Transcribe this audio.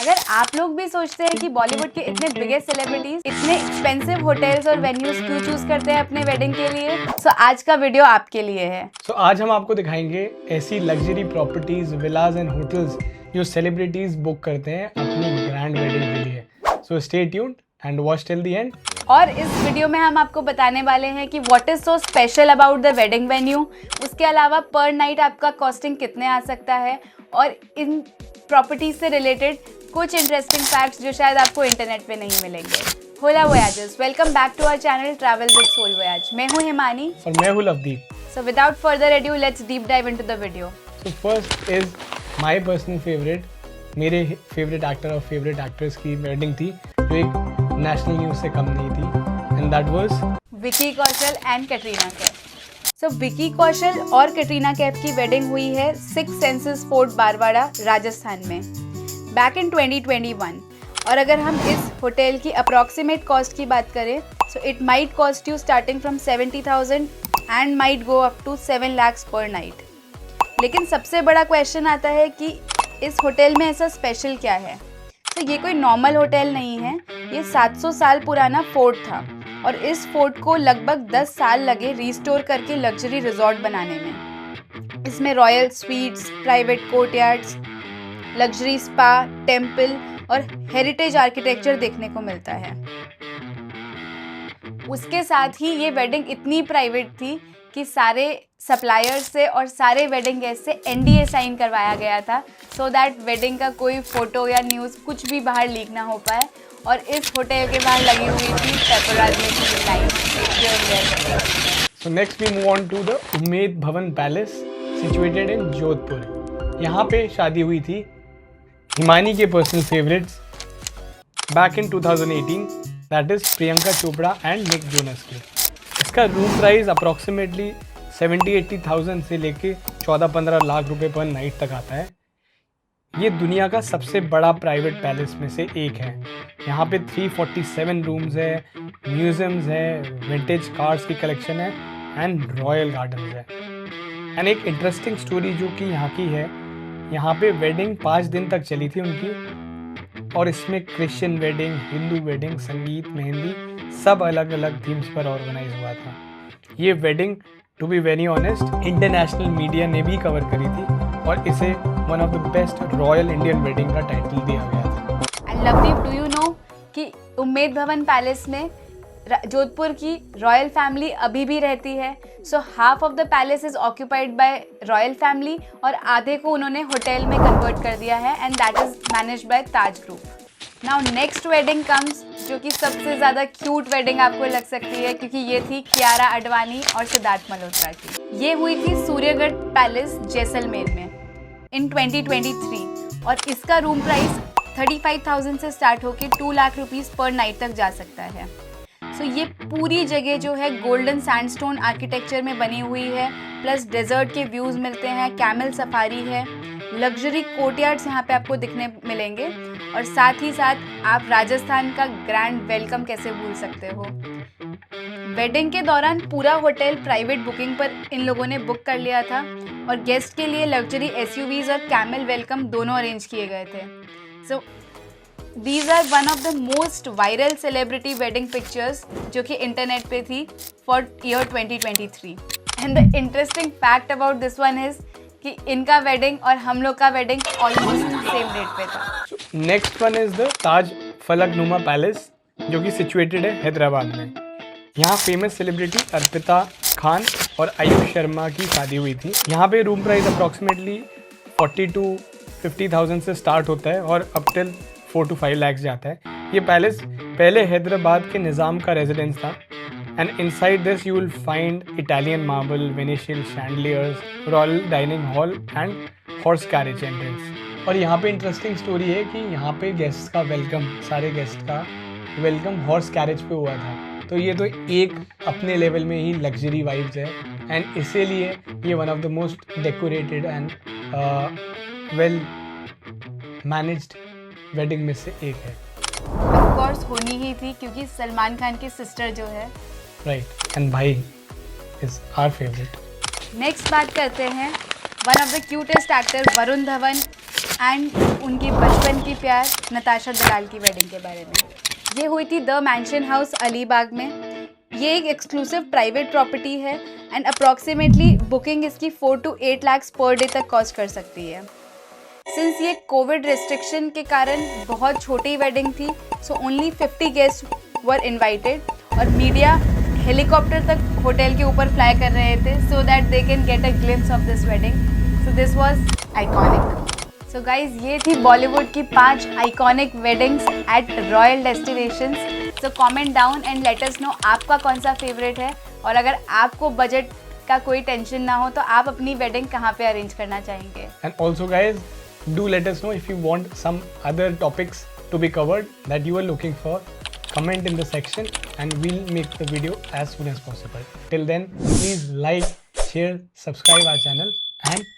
अगर आप लोग भी सोचते हैं कि बॉलीवुड के इतने बिगेस्ट सेलिब्रिटीज इतने एक्सपेंसिव होटल्स और वेन्यूज क्यों चूज करते हैं अपने वेडिंग के लिए, तो आज का वीडियो आपके लिए है। आज हम आपको दिखाएंगे ऐसी luxury properties, villas and hotels जो सेलिब्रिटीज बुक करते हैं अपनी ग्रैंड वेडिंग के लिए। So stay tuned and watch till the end. और इस वीडियो में हम आपको बताने वाले हैं कि what is so special about the wedding venue. उसके अलावा पर नाइट आपका कॉस्टिंग कितने आ सकता है, और इन प्रॉपर्टीज से रिलेटेड कुछ इंटरेस्टिंग फैक्ट्स जो शायद आपको इंटरनेट पे नहीं मिलेंगे। Hola voyagers, welcome back to our channel travel with soul voyage. मैं हूँ हिमानी और मैं हूँ Lovedeep. So without further adieu let's deep dive into the video. So first is my personal favourite, मेरे फेवरेट एक्टर और फेवरेट एक्ट्रेस की wedding थी जो एक नेशनल न्यूज से कम नहीं थी, and that was Vicky Kaushal and Katrina Kaif. So Vicky Kaushal और कैटरीना कैफ की वेडिंग हुई है six senses fort Barwara Rajasthan में बैक इन 2021। और अगर हम इस होटल की अप्रॉक्सीमेट कॉस्ट की बात करें, so it might cost you starting from 70,000 and might go up to 7 lakhs per night. लेकिन सबसे बड़ा क्वेश्चन आता है कि इस होटल में ऐसा स्पेशल क्या है। तो ये कोई नॉर्मल होटल नहीं है, ये 700 साल पुराना फोर्ट था और इस फोर्ट को लगभग 10 साल लगे रिस्टोर करके लग्जरी रिजॉर्ट बनाने में। इसमें royal sweets, private courtyards, luxury spa, temple और हेरिटेज आर्किटेक्चर देखने को मिलता है। उसके साथ ही ये वेडिंग इतनी प्राइवेट थी कि सारे सप्लायर्स से और सारे वेडिंग गेस्ट से NDA साइन करवाया गया था, सो दैट वेडिंग का कोई फोटो या न्यूज़ कुछ भी बाहर लीक ना हो पाए। और इस होटल के बाहर लगी हुई थी पेपराज़ी की line. So next we move on to the Umaid Bhawan palace situated in Jodhpur. यहाँ पे शादी हुई थी हिमानी के personal favourites back in 2018, that is Priyanka Chopra and Nick Jonas की। इसका रूम प्राइस अप्रॉक्सीमेटली 70-80,000 से लेके 14-15 लाख रुपए पर नाइट तक आता है। ये दुनिया का सबसे बड़ा प्राइवेट पैलेस में से एक है। यहाँ पे 347 रूम्स है, म्यूजियम्स है, विंटेज कार्स की कलेक्शन है एंड रॉयल गार्डन्स है। एंड एक इंटरेस्टिंग स्टोरी जो कि यहाँ की है, यहाँ पे वेडिंग 5 दिन तक चली थी उनकी, और इसमें क्रिश्चियन वेडिंग, हिंदू वेडिंग, संगीत, मेहंदी सब अलग अलग थीम्स पर ऑर्गेनाइज हुआ था। ये wedding to be very honest international media ने भी कवर करी थी और इसे one of the best royal Indian wedding का टाइटल दिया गया था। And Lovedeep, do you know कि उम्मेद भवन पैलेस में जोधपुर की रॉयल फैमिली अभी भी रहती है। So half of the palace is occupied by royal family और आधे को उन्होंने होटल में कन्वर्ट कर दिया है, and that is managed by Taj group. Now next wedding comes, जो कि सबसे ज़्यादा क्यूट वेडिंग आपको लग सकती है क्योंकि ये थी कियारा आडवाणी और सिद्धार्थ मल्होत्रा की। ये हुई थी सूर्यगढ़ पैलेस जैसलमेर में इन 2023 और इसका रूम प्राइस 35,000 से स्टार्ट होकर 2 लाख रुपीज़ पर नाइट तक जा सकता है। सो ये पूरी जगह जो है गोल्डन सैंडस्टोन आर्किटेक्चर में बनी हुई है, प्लस डेजर्ट के व्यूज़ मिलते हैं, कैमल सफारी है, लग्जरी कोर्टयार्ड्स यहाँ पे आपको दिखने मिलेंगे, और साथ ही साथ आप राजस्थान का ग्रैंड वेलकम कैसे भूल सकते हो। वेडिंग के दौरान पूरा होटल प्राइवेट बुकिंग पर इन लोगों ने बुक कर लिया था और गेस्ट के लिए लग्जरी SUVs और कैमल वेलकम दोनों अरेंज किए गए थे। सो These are one of the most viral celebrity wedding pictures जो कि इंटरनेट पे थी for year 2023. And the interesting fact about this one is कि इनका वेडिंग और हम लोग का वेडिंग ऑलमोस्ट सेम डेट पे था। Next one is the Taj Falaknuma palace जो कि सिचुएटेड है हैदराबाद में। यहाँ फेमस सेलिब्रिटी अर्पिता खान और आयुष शर्मा की शादी हुई थी। यहाँ पे रूम प्राइस अप्रॉक्सीमेटली 40-50,000 से स्टार्ट होता है और अप टिल 4 to 5 lakhs जाता है। ये पैलेस पहले हैदराबाद के निज़ाम का रेजिडेंस था, and inside this you will find Italian marble, Venetian chandeliers, royal dining hall and horse carriage entrance. और यहाँ पे इंटरेस्टिंग स्टोरी है कि यहाँ पे गेस्ट का वेलकम, सारे गेस्ट का वेलकम हॉर्स कैरेज पे हुआ था। तो ये तो एक अपने लेवल में ही लग्जरी वाइब्स है, एंड इसीलिए ये one of the most decorated and well managed wedding में से एक है। ऑफ कोर्स होनी ही थी क्योंकि सलमान खान की सिस्टर जो है, राइट, एंड भाई इज आवर फेवरेट। नेक्स्ट बात करते हैं one of the cutest actor Varun Dhawan and उनकी बचपन की प्यार नताशा दलाल की वेडिंग के बारे में। ये हुई थी द मैंशन हाउस अलीबाग में। ये एक एक्सक्लूसिव प्राइवेट प्रॉपर्टी है एंड अप्रॉक्सीमेटली बुकिंग इसकी 4 to 8 lakhs पर डे तक कॉस्ट कर सकती है। सिंस ये कोविड रिस्ट्रिक्शन के कारण बहुत छोटी वेडिंग थी, so only 50 guest were invited और मीडिया हेलीकॉप्टर तक होटल के ऊपर फ्लाई कर रहे थे so that they can get a glimpse of this wedding. So this was iconic. So guys, ये थी बॉलीवुड की 5 iconic weddings at royal destinations. So comment down and let us know आपका कौन सा फेवरेट है, और अगर आपको बजट का कोई टेंशन ना हो तो आप अपनी वेडिंग कहाँ पे अरेंज करना चाहेंगे। And also guys, do let us know if you want some other topics to be covered that you are looking for. Comment in the section and we'll make the video as soon as possible. Till then, please like, share, subscribe our channel and